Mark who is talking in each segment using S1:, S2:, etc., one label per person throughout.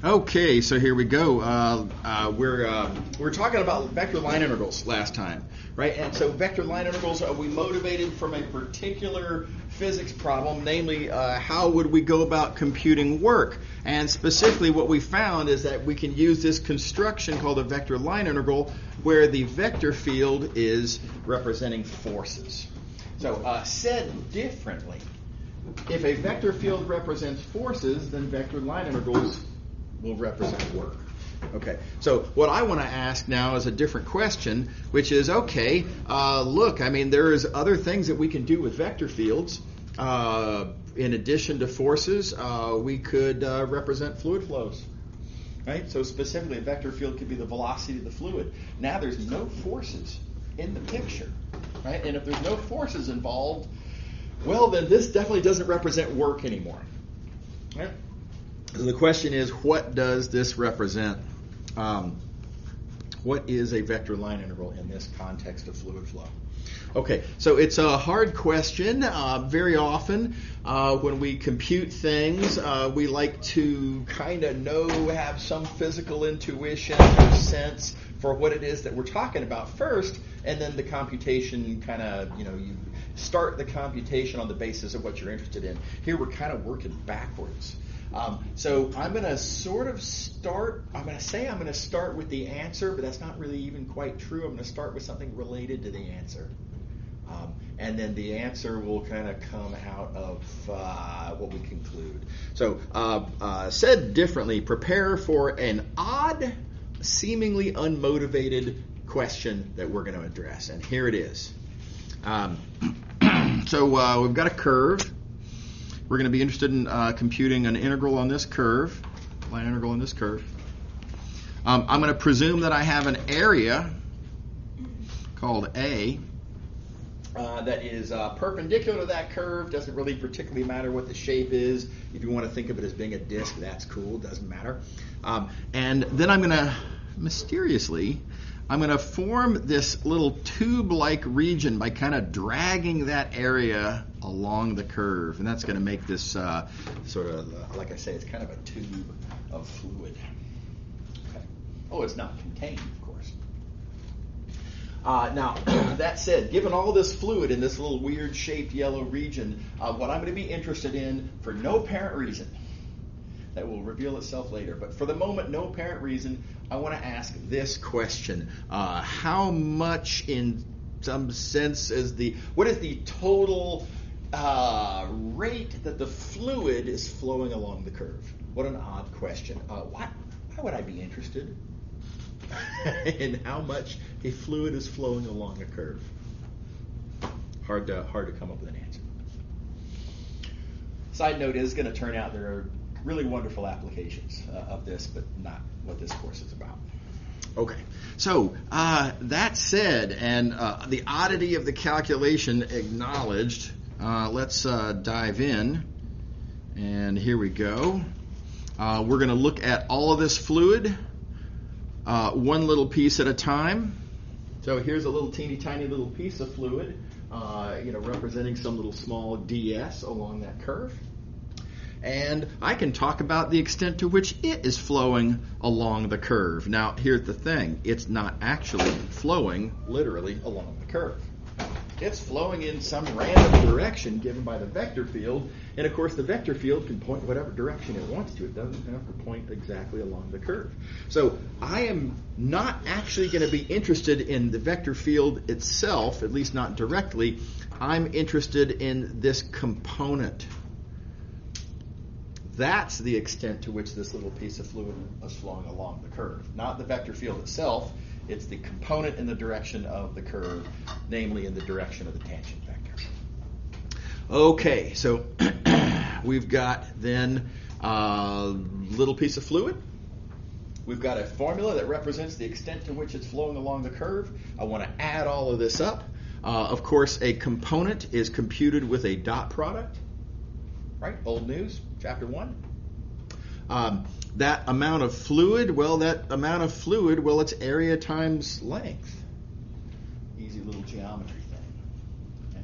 S1: Okay, so here we go. We're talking about vector line integrals last time, right? And so vector line integrals, we motivated from a particular physics problem, namely how would we go about computing work? And specifically what we found is that we can use this construction called a vector line integral where the vector field is representing forces. So said differently, if a vector field represents forces, then vector line integrals will represent work. Okay, so what I want to ask now is a different question, which is, okay, look, I mean, there's other things that we can do with vector fields. In addition to forces, we could represent fluid flows. Right? So specifically, a vector field could be the velocity of the fluid. Now there's no forces in the picture. Right? And if there's no forces involved, well, then this definitely doesn't represent work anymore. Right? So the question is, what does this represent? What is a vector line integral in this context of fluid flow? Okay, so it's a hard question. Very often when we compute things, we like to kind of have some physical intuition or sense for what it is that we're talking about first, and then the computation kind of, you start the computation on the basis of what you're interested in. Here we're kind of working backwards. So I'm going to sort of start, I'm going to start with the answer, but that's not really even quite true. I'm going to start with something related to the answer. And then the answer will kind of come out of what we conclude. So said differently, prepare for an odd, seemingly unmotivated question that we're going to address. And here it is. So we've got a curve. We're going to be interested in computing an integral on this curve, line integral on this curve. I'm going to presume that I have an area called A that is perpendicular to that curve. Doesn't really particularly matter what the shape is. If you want to think of it as being a disk, that's cool. Doesn't matter. And then I'm going to, mysteriously, I'm going to form this little tube-like region by kind of dragging that area along the curve. And that's going to make this sort of, like I say, it's kind of a tube of fluid. Okay. Oh, it's not contained, of course. Now, that said, given all this fluid in this little weird-shaped yellow region, what I'm going to be interested in, for no apparent reason, that will reveal itself later, but for the moment, no apparent reason, I want to ask this question. How much, in some sense, what is the total rate that the fluid is flowing along the curve? What an odd question. Why would I be interested in how much a fluid is flowing along a curve? Hard to come up with an answer. Side note is going to turn out there are really wonderful applications of this, but not what this course is about. Okay, so that said, and the oddity of the calculation acknowledged, let's dive in. And here we go. We're going to look at all of this fluid, one little piece at a time. So here's a little teeny tiny little piece of fluid, representing some little small ds along that curve. And I can talk about the extent to which it is flowing along the curve. Now, here's the thing. It's not actually flowing literally along the curve. It's flowing in some random direction given by the vector field. And, of course, the vector field can point whatever direction it wants to. It doesn't have to point exactly along the curve. So I am not actually going to be interested in the vector field itself, at least not directly. I'm interested in this component. That's the extent to which this little piece of fluid is flowing along the curve. Not the vector field itself. It's the component in the direction of the curve, namely in the direction of the tangent vector. Okay, so we've got then a little piece of fluid. We've got a formula that represents the extent to which it's flowing along the curve. I want to add all of this up. Of course, a component is computed with a dot product. Right? Old news, chapter 1. That amount of fluid, it's area times length. Easy little geometry thing. Okay.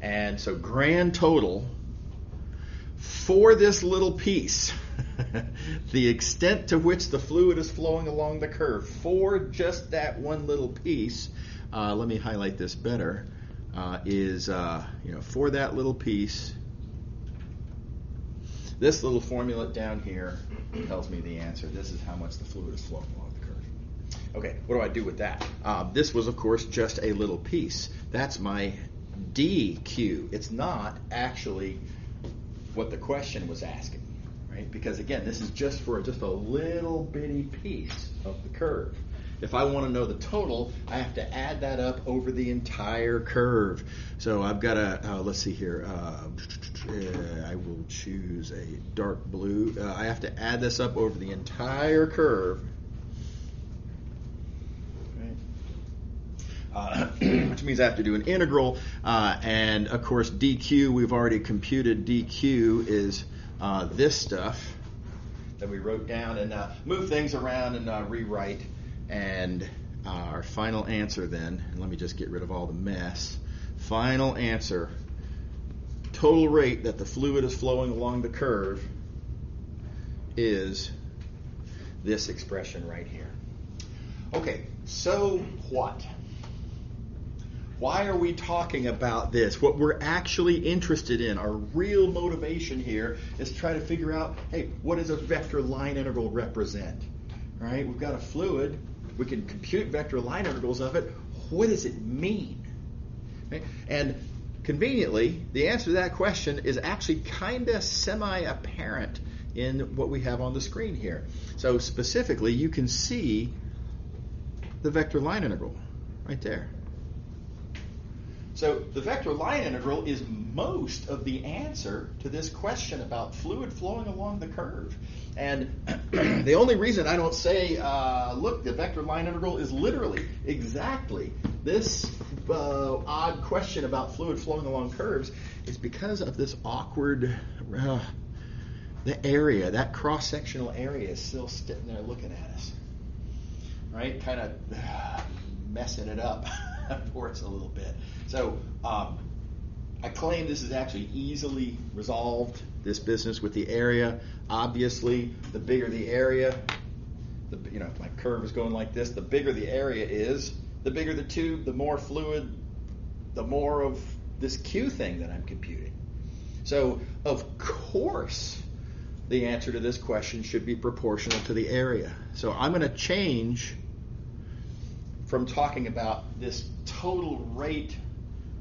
S1: And so grand total for this little piece the extent to which the fluid is flowing along the curve for just that one little piece, let me highlight this better, is for that little piece, this little formula down here tells me the answer. This is how much the fluid is flowing along the curve. Okay, what do I do with that? This was, of course, just a little piece. That's my dq. It's not actually what the question was asking, right? Because again, this is just for just a little bitty piece of the curve. If I want to know the total, I have to add that up over the entire curve. So I've got a, let's see here, I will choose a dark blue. I have to add this up over the entire curve. Which means I have to do an integral, and of course dq, we've already computed. Dq is this stuff that we wrote down and move things around and rewrite, and our final answer then, and let me just get rid of all the mess, final answer, total rate that the fluid is flowing along the curve is this expression right here. Okay, so what? Why are we talking about this? What we're actually interested in, our real motivation here, is to try to figure out, hey, what does a vector line integral represent? All right, we've got a fluid. We can compute vector line integrals of it. What does it mean? Okay? And conveniently, the answer to that question is actually kind of semi-apparent in what we have on the screen here. So specifically, you can see the vector line integral right there. So the vector line integral is most of the answer to this question about fluid flowing along the curve. And the only reason I don't say, look, the vector line integral is literally exactly this odd question about fluid flowing along curves is because of this awkward, the area, that cross-sectional area is still sitting there looking at us, right? Kind of messing it up for us a little bit. So I claim this is actually easily resolved, this business with the area. Obviously, the bigger the area, my curve is going like this, the bigger the area is, the bigger the tube, the more fluid, the more of this Q thing that I'm computing. So, of course, the answer to this question should be proportional to the area. So I'm going to change from talking about this total rate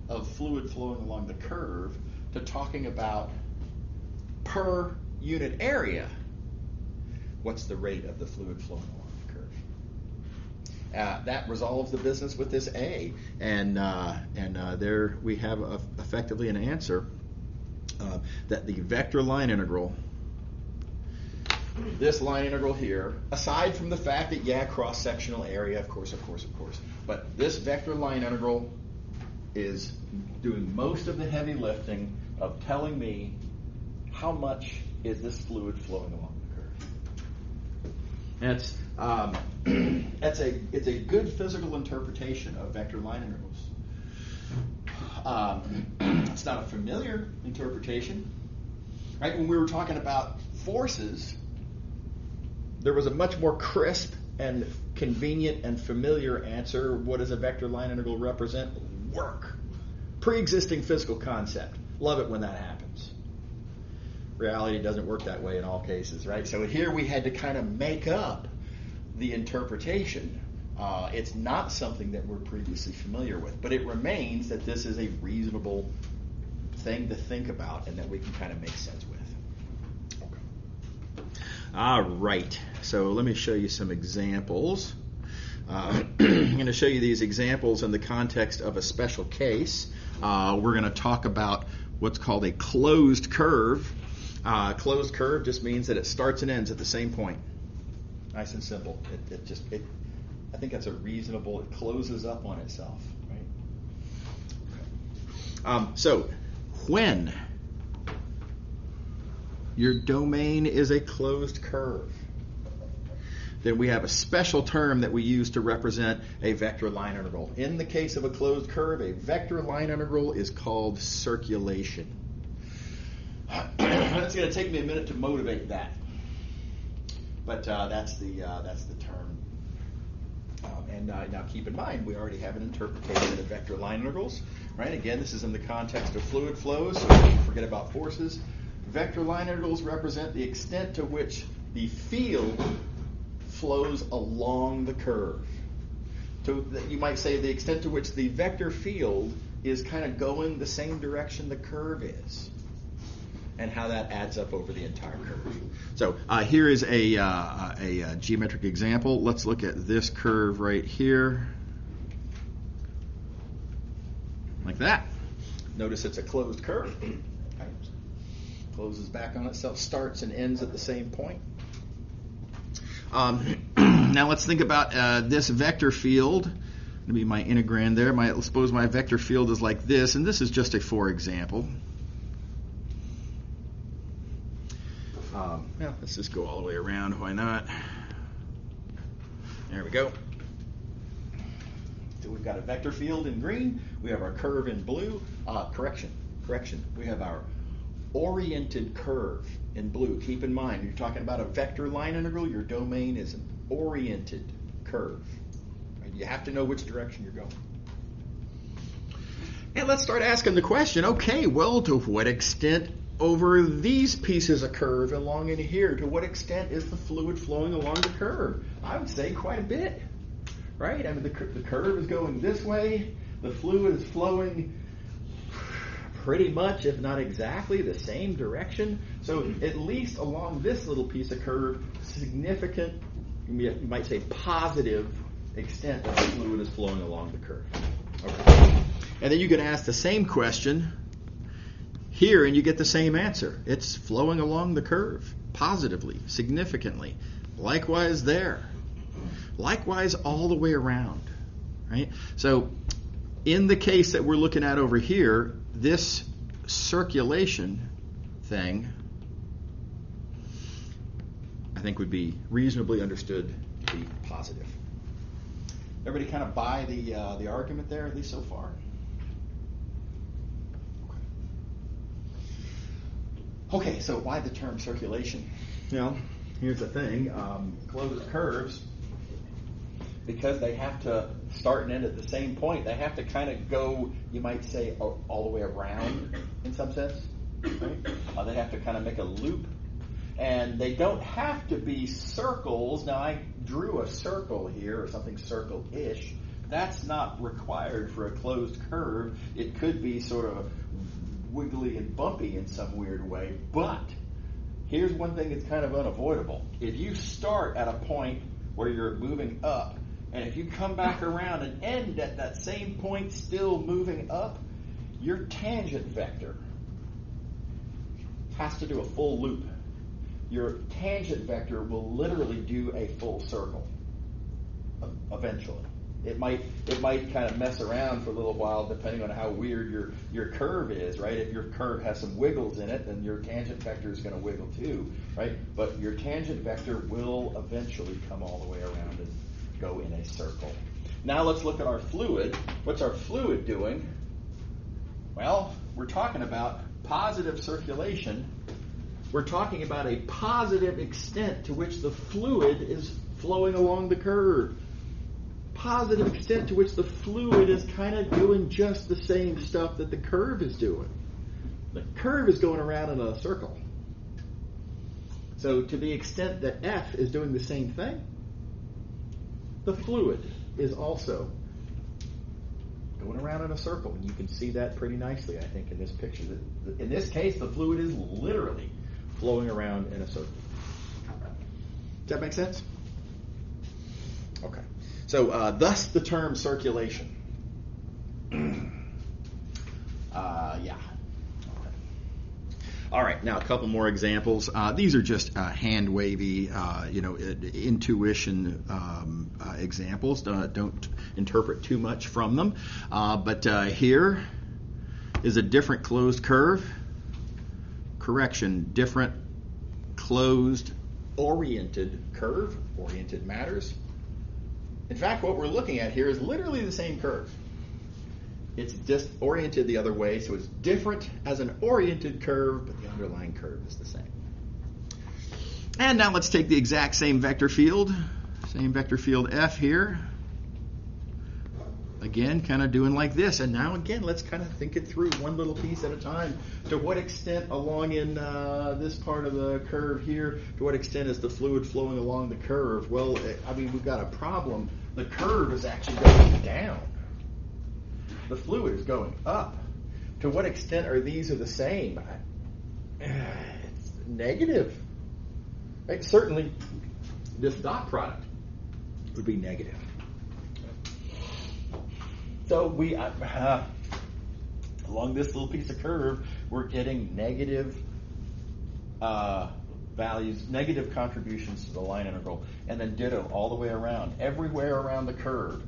S1: of fluid flowing along the curve to talking about per unit area, what's the rate of the fluid flowing along the curve. That resolves the business with this A, and there we have effectively an answer that the vector line integral, this line integral here, aside from the fact that, cross-sectional area, of course, but this vector line integral is doing most of the heavy lifting of telling me how much is this fluid flowing along the curve. And it's a good physical interpretation of vector line integrals. It's not a familiar interpretation, right? When we were talking about forces, there was a much more crisp and convenient and familiar answer. What does a vector line integral represent? Work. Pre-existing physical concept. Love it when that happens. Reality doesn't work that way in all cases, right? So here we had to kind of make up the interpretation. It's not something that we're previously familiar with, but it remains that this is a reasonable thing to think about and that we can kind of make sense with. All right, so let me show you some examples. I'm going to show you these examples in the context of a special case. We're going to talk about what's called a closed curve. Closed curve just means that it starts and ends at the same point. Nice and simple. I think that's a reasonable, it closes up on itself, right? Okay. So when your domain is a closed curve, then we have a special term that we use to represent a vector line integral. In the case of a closed curve, a vector line integral is called circulation. It's going to take me a minute to motivate that. but that's the term. And now keep in mind, we already have an interpretation of vector line integrals, right? Again, this is in the context of fluid flows, so don't forget about forces. Vector line integrals represent the extent to which the field flows along the curve. So you might say the extent to which the vector field is kind of going the same direction the curve is, and how that adds up over the entire curve. So here is a geometric example. Let's look at this curve right here, like that. Notice it's a closed curve. Closes back on itself, starts and ends at the same point. Now let's think about this vector field. Going to be my integrand there. Suppose my vector field is like this, and this is just a for example. Well, let's just go all the way around. Why not? There we go. So we've got a vector field in green. We have our curve in blue. Correction. We have our oriented curve in blue. Keep in mind, you're talking about a vector line integral. Your domain is an oriented curve. Right? You have to know which direction you're going. And let's start asking the question, okay, well, to what extent over these pieces of curve along in here, to what extent is the fluid flowing along the curve? I would say quite a bit, right? I mean, the curve is going this way. The fluid is flowing pretty much, if not exactly, the same direction. So at least along this little piece of curve, significant, you might say positive extent of the fluid is flowing along the curve. Okay. And then you can ask the same question here and you get the same answer. It's flowing along the curve positively, significantly. Likewise there. Likewise all the way around. Right? So in the case that we're looking at over here, this circulation thing, I think would be reasonably understood to be positive. Everybody kind of buy the argument there, at least so far? Okay, so why the term circulation? Here's the thing. Closed curves, because they have to start and end at the same point, they have to kind of go, you might say, all the way around in some sense. Right? They have to kind of make a loop. And they don't have to be circles. Now, I drew a circle here, or something circle-ish. That's not required for a closed curve. It could be sort of wiggly and bumpy in some weird way. But here's one thing that's kind of unavoidable. If you start at a point where you're moving up, and if you come back around and end at that same point still moving up, your tangent vector has to do a full loop. Your tangent vector will literally do a full circle eventually. It might kind of mess around for a little while depending on how weird your curve is, right? If your curve has some wiggles in it, then your tangent vector is going to wiggle too, right? But your tangent vector will eventually come all the way around and go in a circle. Now let's look at our fluid. What's our fluid doing? Well, we're talking about positive circulation. We're talking about a positive extent to which the fluid is flowing along the curve. Positive extent to which the fluid is kind of doing just the same stuff that the curve is doing. The curve is going around in a circle. So to the extent that F is doing the same thing, the fluid is also going around in a circle. And you can see that pretty nicely, I think, in this picture. In this case, the fluid is literally flowing around in a circle. Does that make sense? Okay. So thus the term circulation. Yeah. Okay. All right. Now a couple more examples. These are just hand wavy, intuition examples. Don't interpret too much from them. But here is a different closed curve. Correction, different closed oriented curve. Oriented matters. In fact, what we're looking at here is literally the same curve. It's just oriented the other way, so it's different as an oriented curve, but the underlying curve is the same. And now let's take the exact same vector field F here. Again, kind of doing like this. And now again, let's kind of think it through one little piece at a time. To what extent along in this part of the curve here, to what extent is the fluid flowing along the curve? Well, I mean, we've got a problem. The curve is actually going down. The fluid is going up. To what extent are these the same? It's negative. Right? Certainly, this dot product would be negative. So we, along this little piece of curve, we're getting negative values, negative contributions to the line integral, and then ditto all the way around. Everywhere around the curve,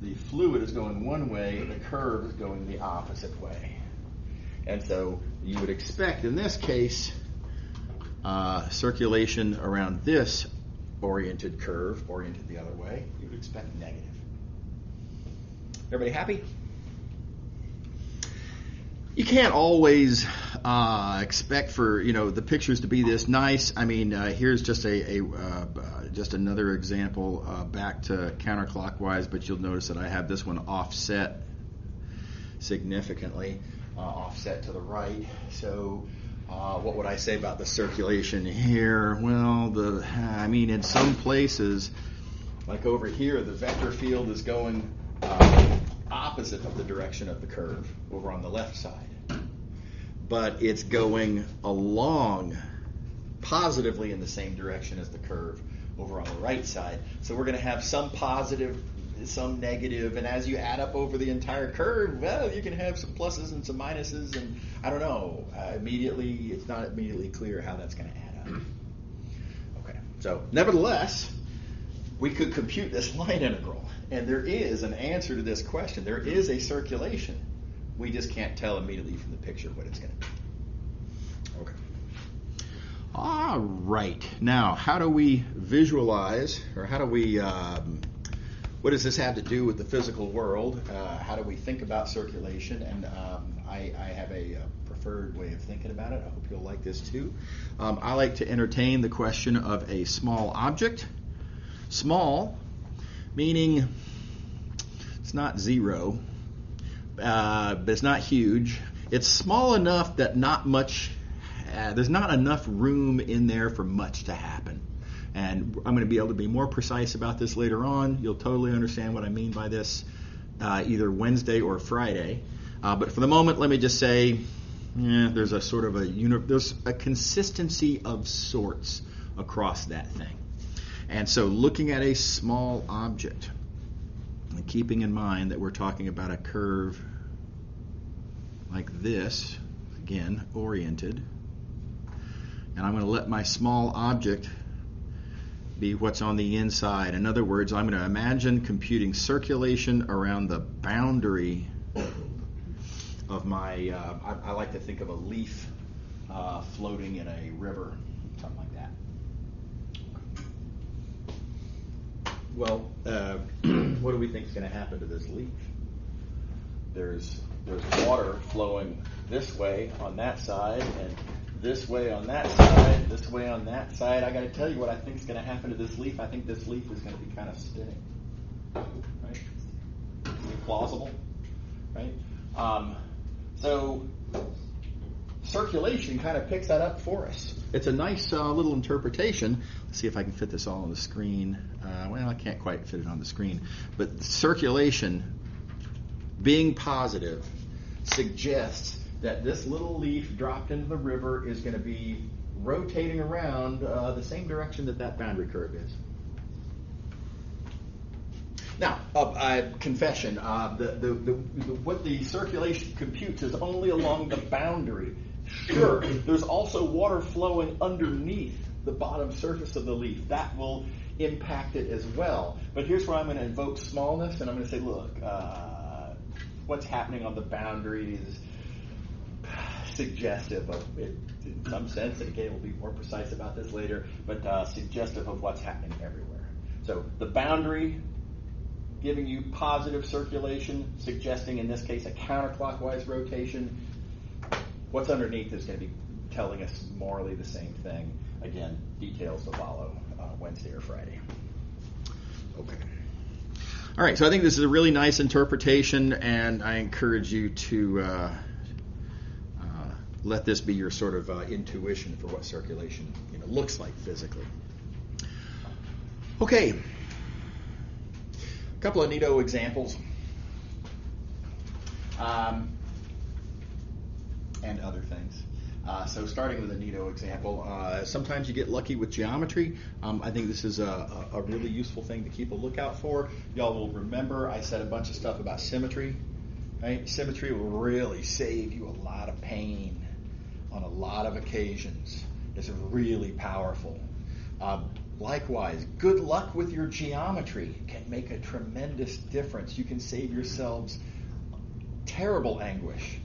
S1: the fluid is going one way, the curve is going the opposite way. And so you would expect, in this case, circulation around this oriented curve, oriented the other way, you would expect negative. Everybody happy? You can't always expect for the pictures to be this nice. I mean, here's just just another example back to counterclockwise, but you'll notice that I have this one offset significantly, offset to the right. So, what would I say about the circulation here? Well, in some places, like over here, the vector field is going opposite of the direction of the curve over on the left side, but it's going along positively in the same direction as the curve over on the right side. So we're going to have some positive, some negative, and as you add up over the entire curve, well, you can have some pluses and some minuses, and I don't know, it's not immediately clear how that's going to add up. Okay, so nevertheless, we could compute this line integral. And there is an answer to this question. There is a circulation. We just can't tell immediately from the picture what it's going to be. Okay. All right. Now, how do we visualize, or how do we, what does this have to do with the physical world? How do we think about circulation? And I have a preferred way of thinking about it. I hope you'll like this too. I like to entertain the question of a small object. Small, meaning it's not zero, but it's not huge. It's small enough that there's not enough room in there for much to happen. And I'm going to be able to be more precise about this later on. You'll totally understand what I mean by this either Wednesday or Friday. But for the moment, let me just say there's a sort of there's a consistency of sorts across that thing. And so looking at a small object, and keeping in mind that we're talking about a curve like this, again, oriented, and I'm going to let my small object be what's on the inside. In other words, I'm going to imagine computing circulation around the boundary of my, I like to think of a leaf floating in a river, something like that. Well, what do we think is going to happen to this leaf? There's water flowing this way on that side, and this way on that side, this way on that side. I got to tell you what I think is going to happen to this leaf. I think this leaf is going to be kind of spinning. Right? Plausible, right? So circulation kind of picks that up for us. It's a nice little interpretation. Let's see if I can fit this all on the screen. Well, I can't quite fit it on the screen. But circulation, being positive, suggests that this little leaf dropped into the river is going to be rotating around the same direction that boundary curve is. Now, confession, what the circulation computes is only along the boundary. Sure, there's also water flowing underneath the bottom surface of the leaf. That will impact it as well. But here's where I'm going to invoke smallness, and I'm going to say, look, what's happening on the boundary is suggestive of it in some sense, and again, we'll be more precise about this later, but suggestive of what's happening everywhere. So the boundary giving you positive circulation, suggesting in this case a counterclockwise rotation. What's underneath is going to be telling us morally the same thing. again, details to follow Wednesday or Friday. Okay. All right, so I think this is a really nice interpretation, and I encourage you to let this be your sort of intuition for what circulation looks like physically. Okay, a couple of neato examples and other things. So starting with a neato example, sometimes you get lucky with geometry. I think this is a really useful thing to keep a lookout for. Y'all will remember I said a bunch of stuff about symmetry. Right? Symmetry will really save you a lot of pain on a lot of occasions. It's really powerful. Likewise, good luck with your geometry can make a tremendous difference. You can save yourselves terrible anguish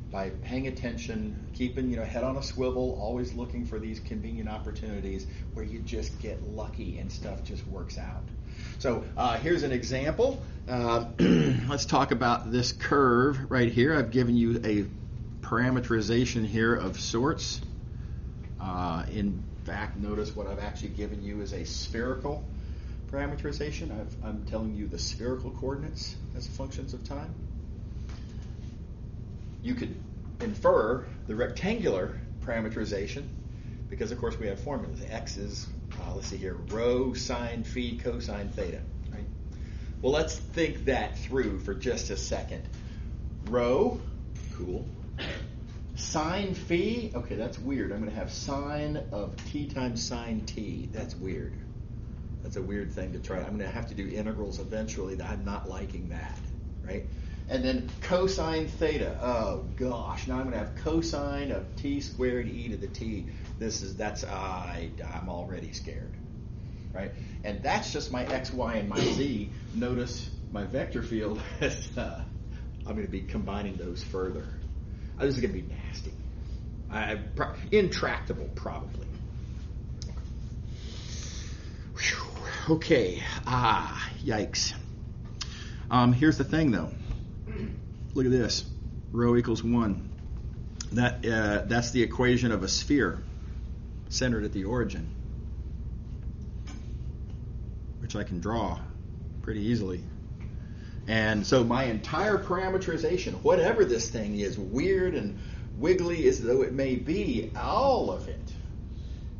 S1: by paying attention, keeping head on a swivel, always looking for these convenient opportunities where you just get lucky and stuff just works out. So here's an example. Let's talk about this curve right here. I've given you a parameterization here of sorts. In fact, notice what I've actually given you is a spherical parameterization. I'm telling you the spherical coordinates as functions of time. You could infer the rectangular parameterization because, of course, we have formulas. X is, let's see here, rho sine phi cosine theta. Right? Well, let's think that through for just a second. Rho, cool. Sine phi, okay, that's weird. I'm going to have sine of t times sine t. That's weird. That's a weird thing to try. I'm going to have to do integrals eventually. I'm not liking that, right? And then cosine theta. Oh gosh, now I'm going to have cosine of t squared e to the t. I'm already scared, right? And that's just my x, y, and my z. Notice my vector field. I'm going to be combining those further. This is going to be nasty. Intractable, probably. Okay. Yikes. Here's the thing, though. Look at this. Rho equals 1. That's the equation of a sphere centered at the origin, which I can draw pretty easily. And so my entire parameterization, whatever this thing is, weird and wiggly as though it may be, all of it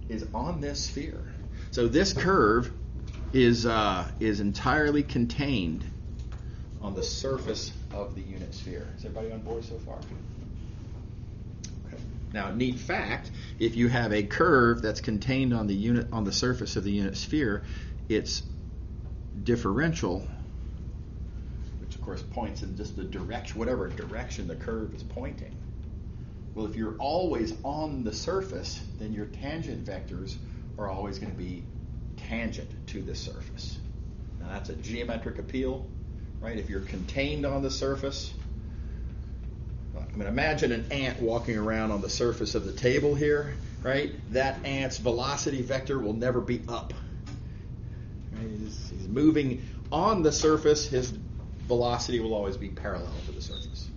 S1: is on this sphere. So this curve is entirely contained on the surface of the unit sphere. Is everybody on board so far? Okay. Now, neat fact, if you have a curve that's contained on the surface of the unit sphere, its differential, of course, points in just the direction, whatever direction the curve is pointing. Well, if you're always on the surface, then your tangent vectors are always going to be tangent to the surface. Now, that's a geometric appeal, right? If you're contained on the surface, I'm going to imagine an ant walking around on the surface of the table here, right? That ant's velocity vector will never be up. Right? He's moving on the surface. His velocity will always be parallel to the surface.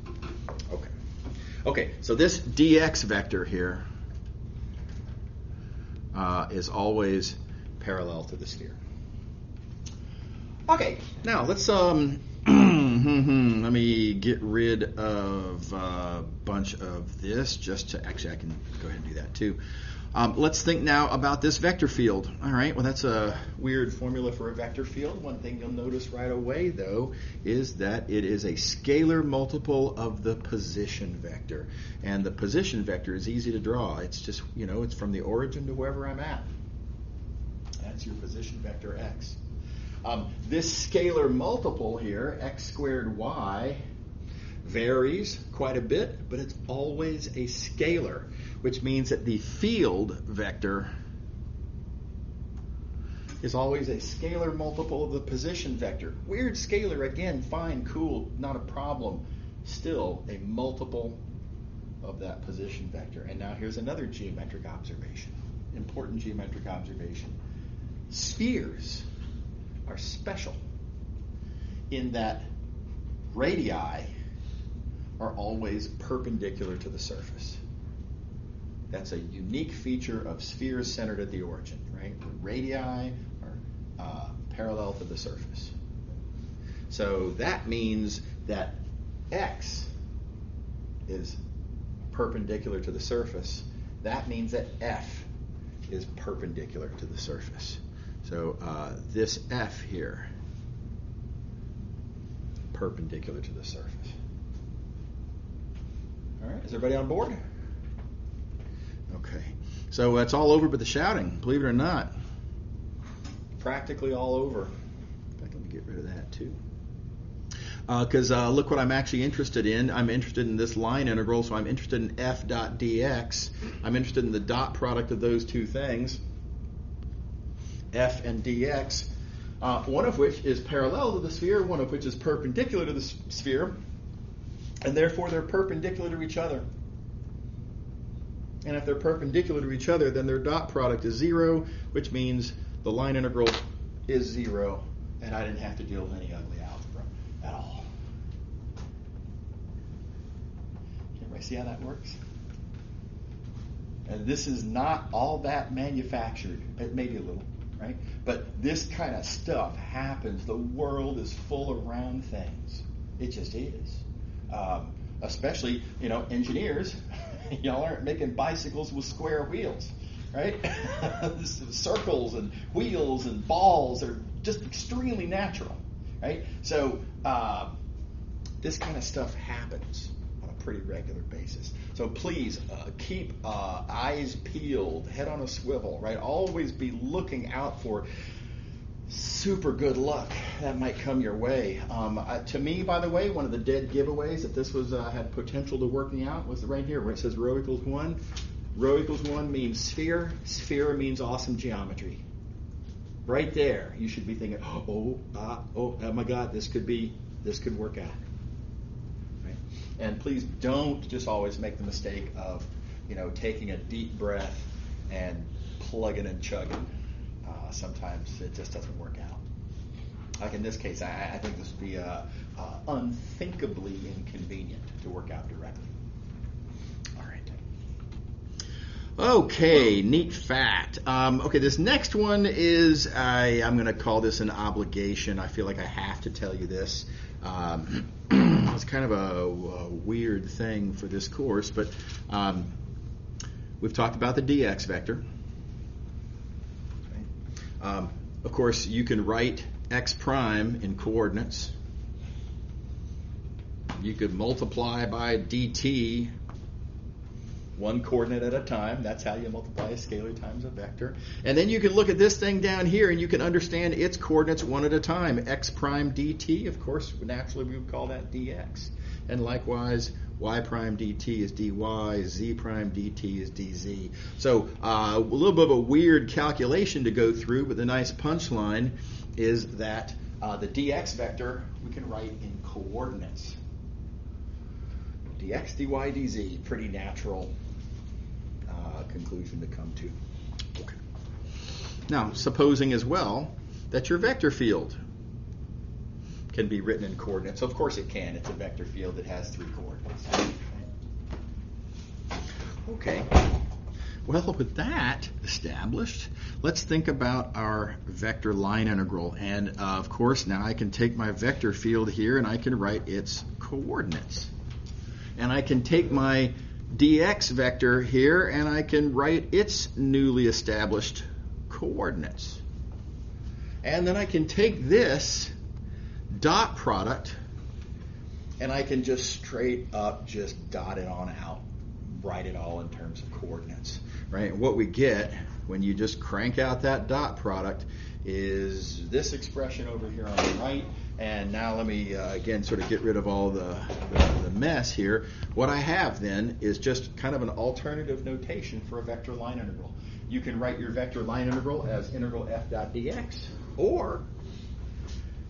S1: Okay, so this dx vector here is always parallel to the sphere. Okay, now let's let me get rid of a bunch of this actually I can go ahead and do that too. Let's think now about this vector field. All right, well, that's a weird formula for a vector field. One thing you'll notice right away, though, is that it is a scalar multiple of the position vector. And the position vector is easy to draw. It's just, it's from the origin to wherever I'm at. That's your position vector x. This scalar multiple here, x squared y, varies quite a bit, but it's always a scalar, which means that the field vector is always a scalar multiple of the position vector. Weird scalar, again, fine, cool, not a problem. Still a multiple of that position vector. And now here's another geometric observation, important geometric observation. Spheres are special in that radii are always perpendicular to the surface. That's a unique feature of spheres centered at the origin, right? The radii are parallel to the surface. So that means that x is perpendicular to the surface. That means that f is perpendicular to the surface. So this f here, perpendicular to the surface. All right, is everybody on board? Okay, so it's all over but the shouting, believe it or not. Practically all over. In fact, let me get rid of that too. Because look what I'm actually interested in. I'm interested in this line integral, so I'm interested in f dot dx. I'm interested in the dot product of those two things, f and dx, one of which is parallel to the sphere, one of which is perpendicular to the sphere, and therefore they're perpendicular to each other. And if they're perpendicular to each other, then their dot product is 0, which means the line integral is 0, and I didn't have to deal with any ugly algebra at all. Can everybody see how that works? And this is not all that manufactured, maybe a little, right? But this kind of stuff happens. The world is full of round things. It just is. Especially, engineers. Y'all aren't making bicycles with square wheels, right? Circles and wheels and balls are just extremely natural, right? So this kind of stuff happens on a pretty regular basis. So please keep eyes peeled, head on a swivel, right? Always be looking out for super good luck that might come your way. To me, by the way, one of the dead giveaways that this was had potential to working out was right here where it says rho equals 1. Rho equals 1 means sphere. Sphere means awesome geometry. Right there, you should be thinking, oh my God, this could work out. Right? And please don't just always make the mistake of, taking a deep breath and plugging and chugging. Sometimes it just doesn't work out. Like in this case, I think this would be unthinkably inconvenient to work out directly. All right. Okay, neat fact. Okay, this next one is, I'm going to call this an obligation. I feel like I have to tell you this. It's kind of a weird thing for this course, but we've talked about the dx vector. Of course, you can write x prime in coordinates. You could multiply by dt one coordinate at a time. That's how you multiply a scalar times a vector. And then you can look at this thing down here and you can understand its coordinates one at a time. X prime dt, of course, naturally we would call that dx. And likewise, y prime dt is dy, z prime dt is dz. So a little bit of a weird calculation to go through, but the nice punchline is that the dx vector we can write in coordinates. Dx, dy, dz, pretty natural conclusion to come to. Okay. Now, supposing as well that your vector field can be written in coordinates. Of course it can. It's a vector field that has 3 coordinates. Okay. Well, with that established, let's think about our vector line integral. And of course, now I can take my vector field here and I can write its coordinates. And I can take my dx vector here and I can write its newly established coordinates. And then I can take this dot product and I can just straight up just dot it on out, write it all in terms of coordinates, right? And what we get when you just crank out that dot product is this expression over here on the right. And now let me again sort of get rid of all the mess here. What I have then is just kind of an alternative notation for a vector line integral. You can write your vector line integral as integral f dot dx, or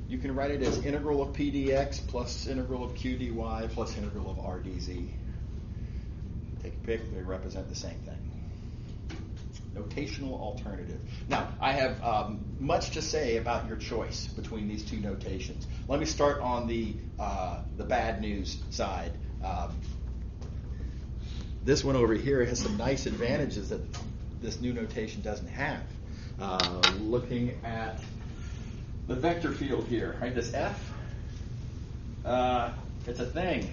S1: you can write it as integral of p dx plus integral of q dy plus integral of r dz. Take a pick, they represent the same thing. Notational alternative. Now, I have much to say about your choice between these two notations. Let me start on the bad news side. this one over here has some nice advantages that this new notation doesn't have. Looking at the vector field here, right? This F, it's a thing.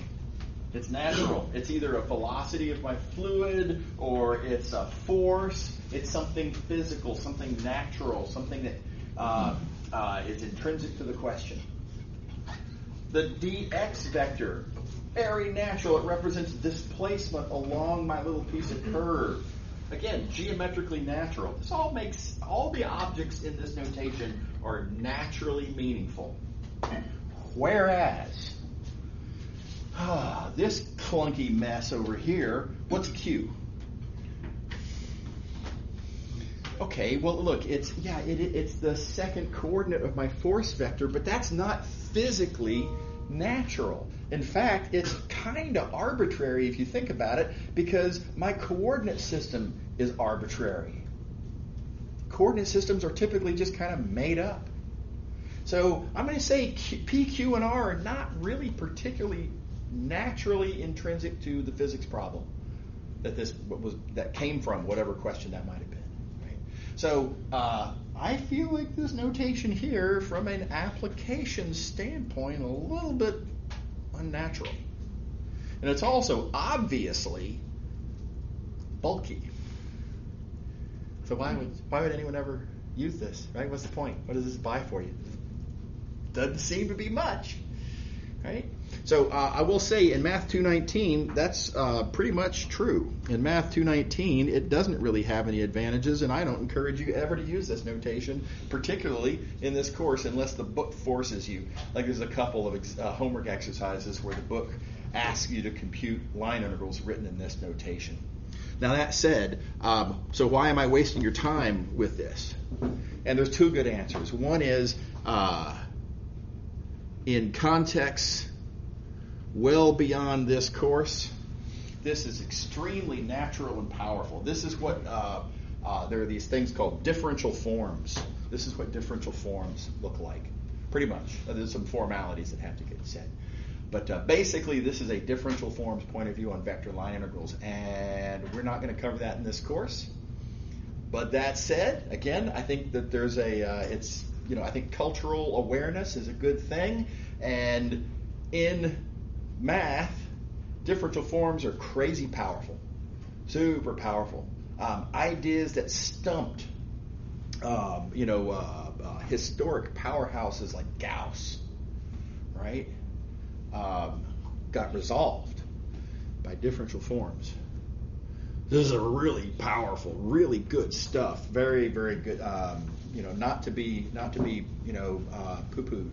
S1: It's natural. It's either a velocity of my fluid or it's a force. It's something physical, something natural, something that is intrinsic to the question. The dx vector, very natural. It represents displacement along my little piece of curve. Again, geometrically natural. This all makes, all the objects in this notation are naturally meaningful. Whereas, this clunky mess over here, what's Q? Okay, well look, it's the second coordinate of my force vector, but that's not physically natural. In fact, it's kind of arbitrary if you think about it, because my coordinate system is arbitrary. Coordinate systems are typically just kind of made up. So I'm going to say P, Q, and R are not really particularly naturally intrinsic to the physics problem that came from whatever question that might have been. Right? So I feel like this notation here, from an application standpoint, a little bit unnatural. And it's also obviously bulky. So why would anyone ever use this, right? What's the point? What does this buy for you? Doesn't seem to be much, right? So I will say in Math219, that's pretty much true. In Math219, it doesn't really have any advantages, and I don't encourage you ever to use this notation, particularly in this course, unless the book forces you. Like there's a couple of homework exercises where the book asks you to compute line integrals written in this notation. Now that said, so why am I wasting your time with this? And there's two good answers. One is, in context well beyond this course, this is extremely natural and powerful. This is what, there are these things called differential forms. This is what differential forms look like, pretty much. There's some formalities that have to get said. But basically, this is a differential forms point of view on vector line integrals, and we're not going to cover that in this course. But that said, again, I think that there's I think cultural awareness is a good thing, and in math, differential forms are crazy powerful, super powerful. Ideas that stumped, historic powerhouses like Gauss, right? Got resolved by differential forms. This is a really powerful, really good stuff. Very, very good. Not to be poo-pooed,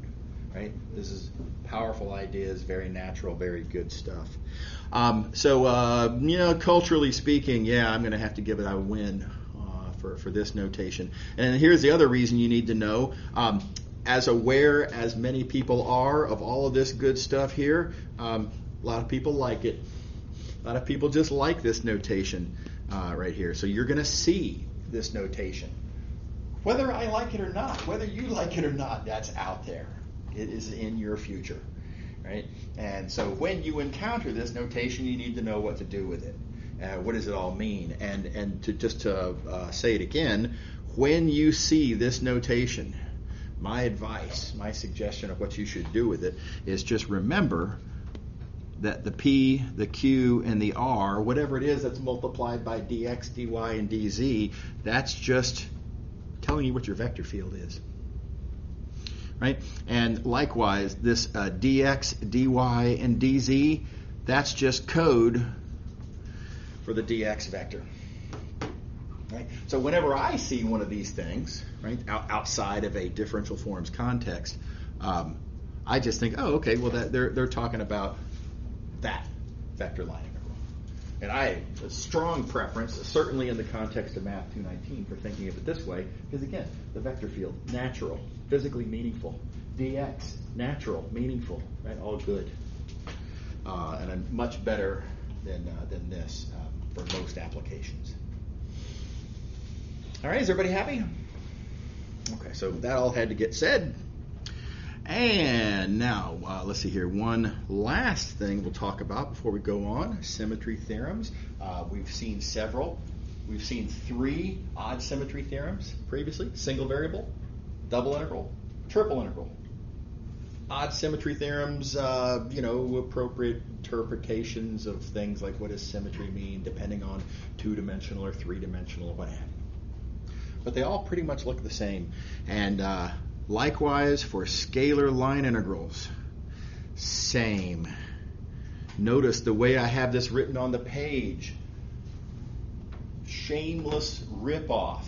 S1: right? This is powerful ideas, very natural, very good stuff. Culturally speaking, I'm going to have to give it a win for this notation. And here's the other reason you need to know. As aware as many people are of all of this good stuff here, a lot of people like it. A lot of people just like this notation right here. So you're going to see this notation. Whether I like it or not, whether you like it or not, that's out there. It is in your future, right? And so when you encounter this notation, you need to know what to do with it. What does it all mean? And to say it again, when you see this notation, my advice, my suggestion of what you should do with it is just remember that the P, the Q, and the R, whatever it is that's multiplied by dx, dy, and dz, that's just telling you what your vector field is. Right? And likewise, this dx, dy, and dz, that's just code for the dx vector. Right? So whenever I see one of these things, right, outside of a differential forms context, I just think, oh, okay, well they're talking about that vector line integral. And I have a strong preference, certainly in the context of Math219, for thinking of it this way, because again, the vector field, natural, physically meaningful, dx, natural, meaningful, right, all good, and I'm much better than this for most applications. All right, is everybody happy? Okay, so that all had to get said. And now, let's see here. One last thing we'll talk about before we go on, symmetry theorems. We've seen several. We've seen 3 odd symmetry theorems previously: single variable, double integral, triple integral. Odd symmetry theorems, appropriate interpretations of things like what does symmetry mean, depending on 2-dimensional or 3-dimensional or what have you. But they all pretty much look the same. And likewise for scalar line integrals, same. Notice the way I have this written on the page. Shameless ripoff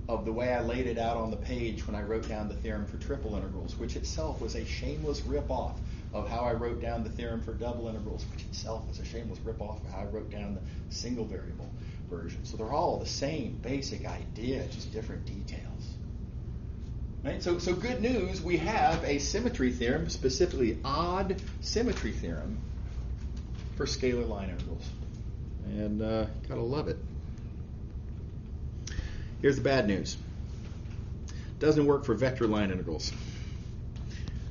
S1: of the way I laid it out on the page when I wrote down the theorem for triple integrals, which itself was a shameless ripoff of how I wrote down the theorem for double integrals, which itself was a shameless ripoff of how I wrote down the single variable version. So they're all the same basic idea, just different details. Right? So good news, we have a symmetry theorem, specifically odd symmetry theorem for scalar line integrals. And gotta love it. Here's the bad news. Doesn't work for vector line integrals.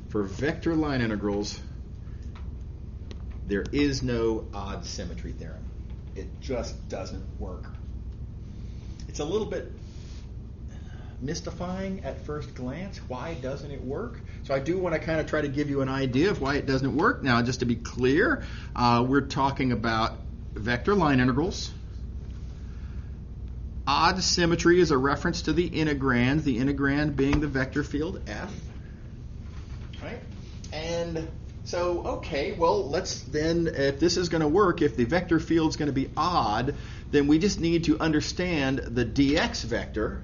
S1: For vector line integrals, there is no odd symmetry theorem. It just doesn't work. It's a little bit mystifying at first glance. Why doesn't it work? So I do want to kind of try to give you an idea of why it doesn't work. Now, just to be clear, we're talking about vector line integrals. Odd symmetry is a reference to the integrand being the vector field F. Right? And so, okay, well, let's then, if this is going to work, if the vector field is going to be odd, then we just need to understand the dx vector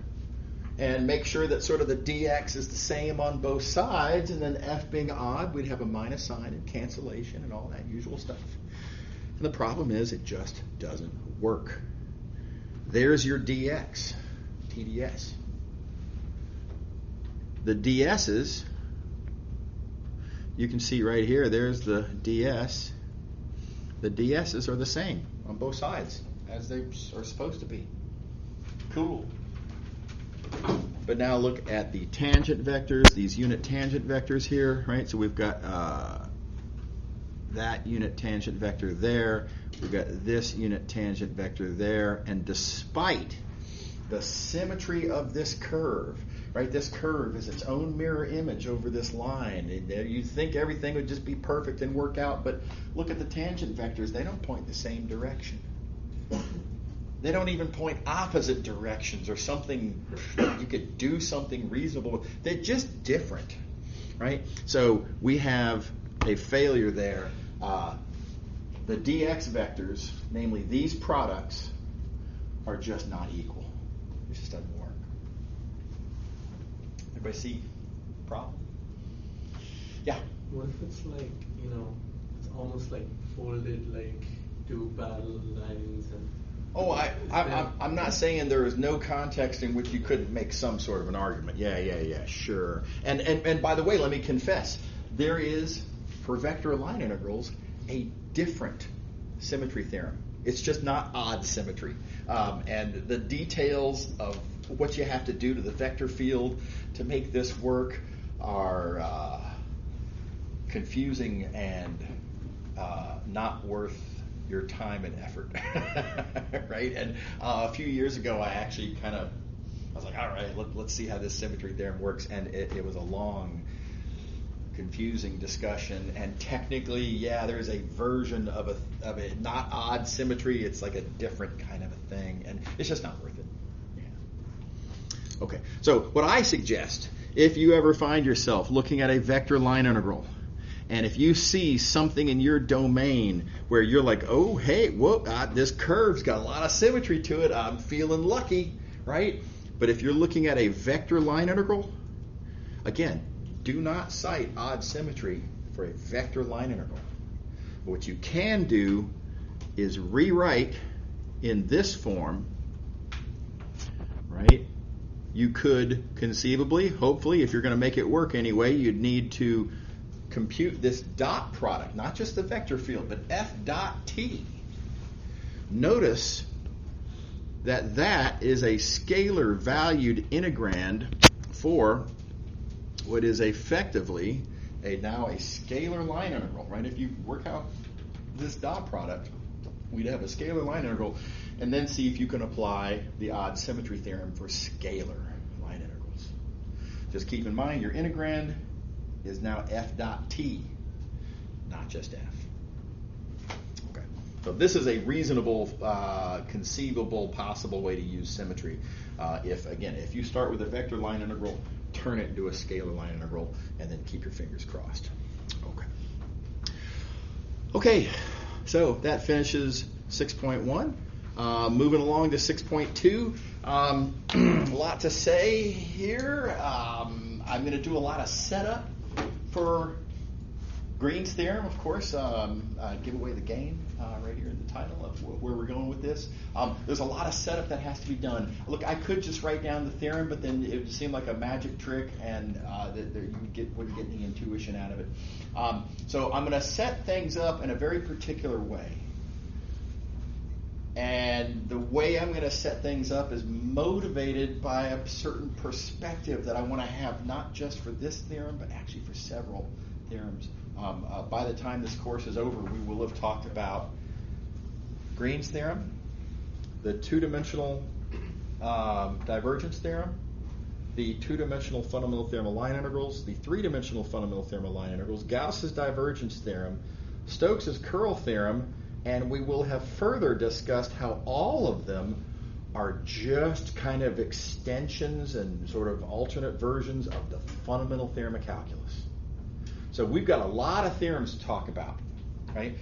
S1: and make sure that sort of the dx is the same on both sides, and then F being odd, we'd have a minus sign and cancellation and all that usual stuff. And the problem is it just doesn't work. There's your dx, TDS. The ds's, you can see right here, there's the ds. The ds's are the same on both sides, as they are supposed to be. Cool. But now look at the tangent vectors, these unit tangent vectors here, right? So we've got that unit tangent vector there. We've got this unit tangent vector there. And despite the symmetry of this curve, right? This curve is its own mirror image over this line. You'd think everything would just be perfect and work out, but look at the tangent vectors. They don't point the same direction. They don't even point opposite directions or something. You could do something reasonable. They're just different, right? So we have a failure there. The dx vectors, namely these products, are just not equal. It just doesn't work. Everybody see the problem? Yeah?
S2: What if it's like, it's almost like folded like two parallel lines and...
S1: Oh, I'm not saying there is no context in which you couldn't make some sort of an argument. Yeah, sure. And by the way, let me confess, there is, for vector line integrals, a different symmetry theorem. It's just not odd symmetry. And the details of what you have to do to the vector field to make this work are confusing and not worth your time and effort. Right? And a few years ago, I was like, all right, let's see how this symmetry theorem works. And it was a long, confusing discussion. And technically, yeah, there's a version of a not odd symmetry. It's like a different kind of a thing. And it's just not worth it. Yeah. Okay, so what I suggest, if you ever find yourself looking at a vector line integral, and if you see something in your domain where you're like, oh, hey, whoa, this curve's got a lot of symmetry to it, I'm feeling lucky, right? But if you're looking at a vector line integral, again, do not cite odd symmetry for a vector line integral. But what you can do is rewrite in this form, right? You could conceivably, hopefully, if you're going to make it work anyway, you'd need to compute this dot product, not just the vector field, but f dot t. Notice that that is a scalar valued integrand for what is effectively now a scalar line integral, right? If you work out this dot product, we'd have a scalar line integral, and then see if you can apply the odd symmetry theorem for scalar line integrals. Just keep in mind your integrand is now f dot t, not just f. Okay, so this is a reasonable, conceivable, possible way to use symmetry. If you start with a vector line integral, turn it into a scalar line integral, and then keep your fingers crossed. Okay, so that finishes 6.1. Moving along to 6.2. A lot to say here. I'm going to do a lot of setup for Green's theorem, of course. Give away the game right here in the title of where we're going with this. There's a lot of setup that has to be done. Look, I could just write down the theorem, but then it would seem like a magic trick, and you wouldn't get any intuition out of it. So I'm going to set things up in a very particular way. And the way I'm going to set things up is motivated by a certain perspective that I want to have, not just for this theorem, but actually for several theorems. By the time this course is over, we will have talked about Green's theorem, the two-dimensional divergence theorem, the two-dimensional fundamental theorem of line integrals, the three-dimensional fundamental theorem of line integrals, Gauss's divergence theorem, Stokes's curl theorem, and we will have further discussed how all of them are just kind of extensions and sort of alternate versions of the fundamental theorem of calculus. So we've got a lot of theorems to talk about, right?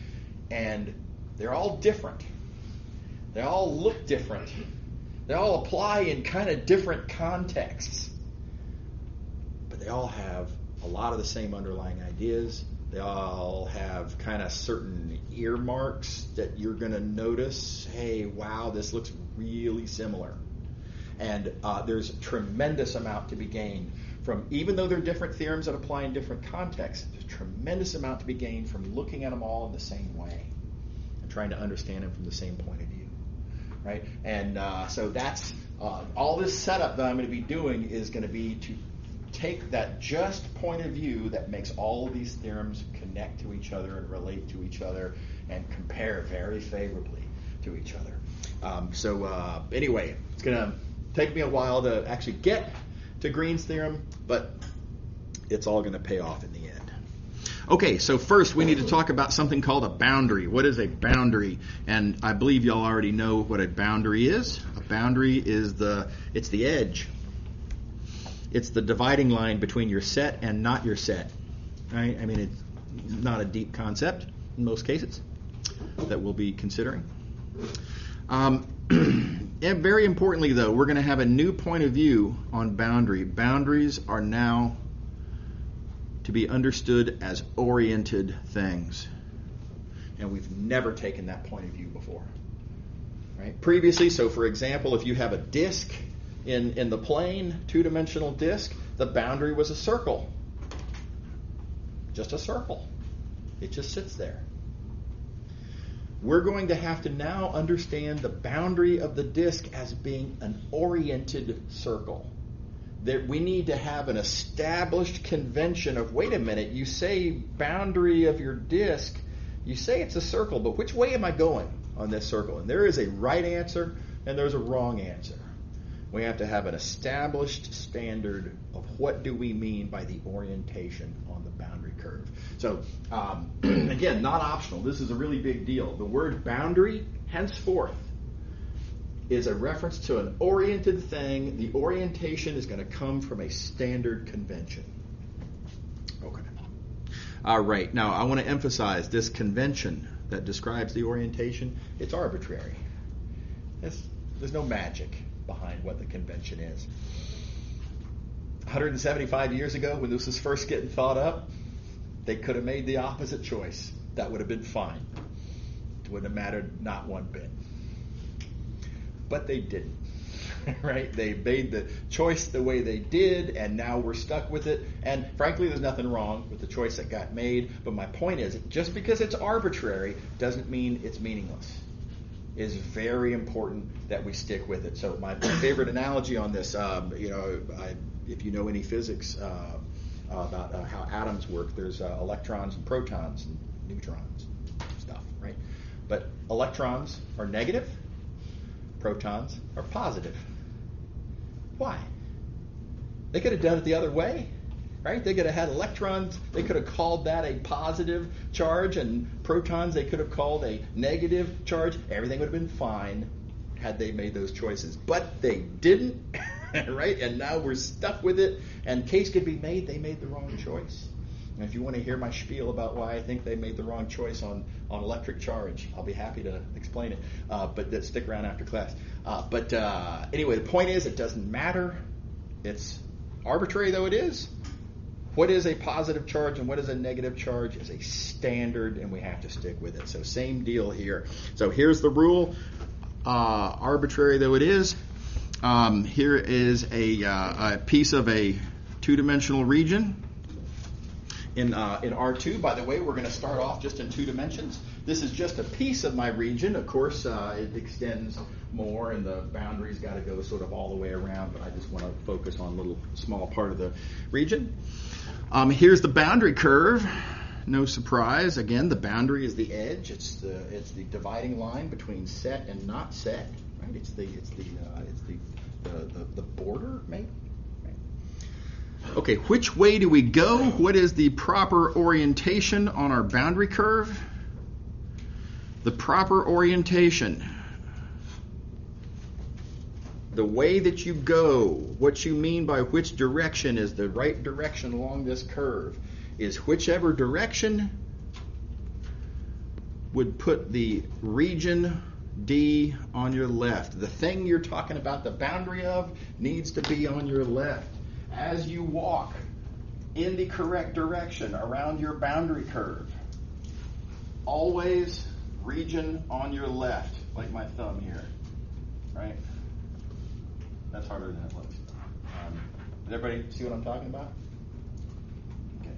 S1: And they're all different. They all look different. They all apply in kind of different contexts. But they all have a lot of the same underlying ideas. They all have kind of certain earmarks that you're going to notice, hey, wow, this looks really similar. And there's a tremendous amount to be gained from, even though they're different theorems that apply in different contexts, there's a tremendous amount to be gained from looking at them all in the same way and trying to understand them from the same point of view, right? And so that's all this setup that I'm going to be doing is going to be to take that just point of view that makes all of these theorems connect to each other and relate to each other and compare very favorably to each other. Anyway, it's going to take me a while to actually get to Green's theorem, but it's all going to pay off in the end. Okay, so first we need to talk about something called a boundary. What is a boundary? And I believe y'all already know what a boundary is. A boundary is it's the edge. It's the dividing line between your set and not your set. Right? I mean, it's not a deep concept in most cases that we'll be considering. And very importantly, though, we're going to have a new point of view on boundary. Boundaries are now to be understood as oriented things. And we've never taken that point of view before. Right? Previously, so for example, if you have a disk in the plane, two-dimensional disk, the boundary was a circle. Just a circle. It just sits there. We're going to have to now understand the boundary of the disk as being an oriented circle. That we need to have an established convention of, wait a minute, you say boundary of your disk, you say it's a circle, but which way am I going on this circle? And there is a right answer and there's a wrong answer. We have to have an established standard of what do we mean by the orientation on the boundary curve. So, again, not optional. This is a really big deal. The word boundary, henceforth, is a reference to an oriented thing. The orientation is going to come from a standard convention. Okay. All right. Now, I want to emphasize this convention that describes the orientation. It's arbitrary. There's no magic behind what the convention is. 175 years ago, when this was first getting thought up, they could have made the opposite choice. That would have been fine. It wouldn't have mattered not one bit. But they didn't. Right? They made the choice the way they did, and now we're stuck with it. And frankly, there's nothing wrong with the choice that got made. But my point is, just because it's arbitrary doesn't mean it's meaningless. It is very important that we stick with it. So my favorite analogy on this, if you know any physics, about how atoms work. There's electrons and protons and neutrons and stuff, right? But electrons are negative, protons are positive. Why? They could have done it the other way, right? They could have had electrons, they could have called that a positive charge, and protons they could have called a negative charge. Everything would have been fine had they made those choices. But they didn't, right? And now we're stuck with it, and case could be made they made the wrong choice. And if you want to hear my spiel about why I think they made the wrong choice on electric charge, I'll be happy to explain it. But stick around after class. Anyway, the point is, it doesn't matter. It's arbitrary though it is. What is a positive charge and what is a negative charge is a standard, and we have to stick with it. So same deal here. So here's the rule. Arbitrary though it is, here is a piece of a two-dimensional region. In R2, by the way, we're going to start off just in 2 dimensions. This is just a piece of my region. Of course, it extends more, and the boundary's got to go sort of all the way around, but I just want to focus on a little small part of the region. Here's the boundary curve. No surprise. Again, the boundary is the edge. It's the dividing line between set and not set. Right? It's the border, maybe. Okay, which way do we go? What is the proper orientation on our boundary curve? The proper orientation. The way that you go, what you mean by which direction is the right direction along this curve, is whichever direction would put the region D on your left. The thing you're talking about the boundary of needs to be on your left. As you walk in the correct direction around your boundary curve, always region on your left, like my thumb here, right? That's harder than it looks. Does everybody see what I'm talking about? Okay.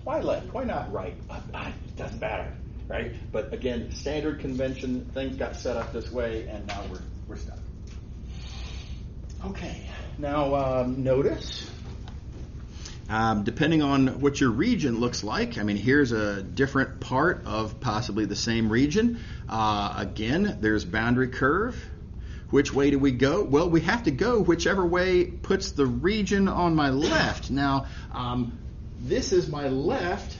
S1: Why left? Why not right? It doesn't matter, right? But again, standard convention, things got set up this way, and now we're stuck. Okay. Now, notice, depending on what your region looks like, I mean, here's a different part of possibly the same region. Again, there's boundary curve. Which way do we go? Well, we have to go whichever way puts the region on my left. Now, this is my left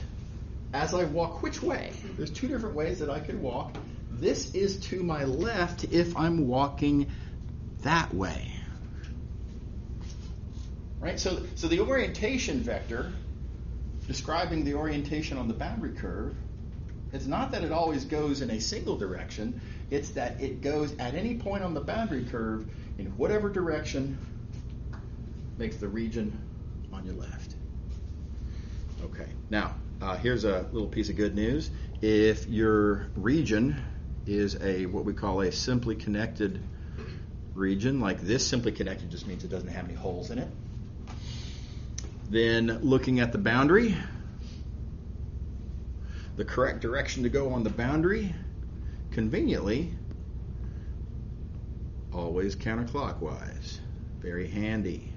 S1: as I walk which way? There's 2 different ways that I could walk. This is to my left if I'm walking that way. Right? So the orientation vector describing the orientation on the boundary curve, it's not that it always goes in a single direction, it's that it goes at any point on the boundary curve in whatever direction makes the region on your left. Okay, now here's a little piece of good news. If your region is what we call a simply connected region, like this, simply connected just means it doesn't have any holes in it. Then looking at the boundary, the correct direction to go on the boundary, conveniently, always counterclockwise. Very handy.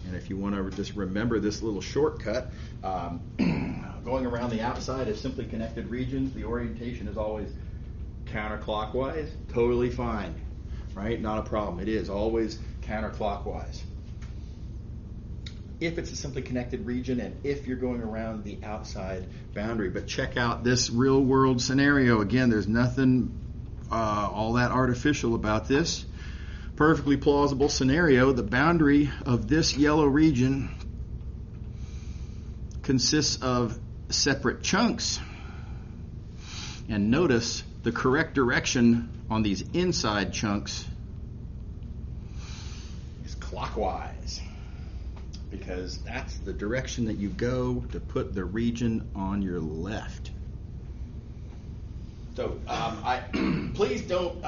S1: And if you want to just remember this little shortcut, going around the outside of simply connected regions, the orientation is always counterclockwise. Totally fine, right? Not a problem. It is always counterclockwise. If it's a simply connected region and if you're going around the outside boundary. But check out this real world scenario. Again, there's nothing all that artificial about this. Perfectly plausible scenario. The boundary of this yellow region consists of separate chunks. And notice the correct direction on these inside chunks is clockwise, because that's the direction that you go to put the region on your left. So please don't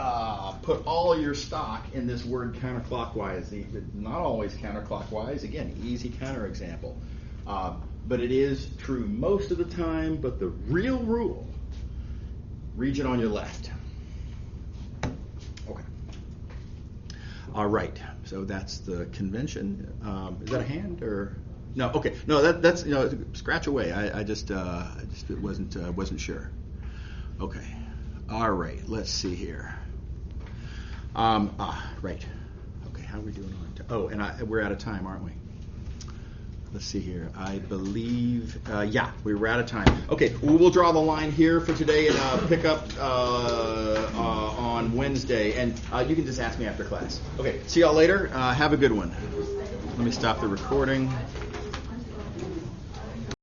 S1: put all your stock in this word counterclockwise. Not always counterclockwise. Again, easy counterexample. But it is true most of the time. But the real rule, region on your left. Okay. All right. So that's the convention. Is that a hand or No, okay. No, that's scratch away. I just wasn't sure. Okay. All right. Let's see here. Right. Okay. How are we doing on? And we're out of time, aren't we? Let's see here. I believe, we were out of time. Okay, we'll draw the line here for today and pick up on Wednesday. And you can just ask me after class. Okay, see y'all later. Have a good one. Let me stop the recording.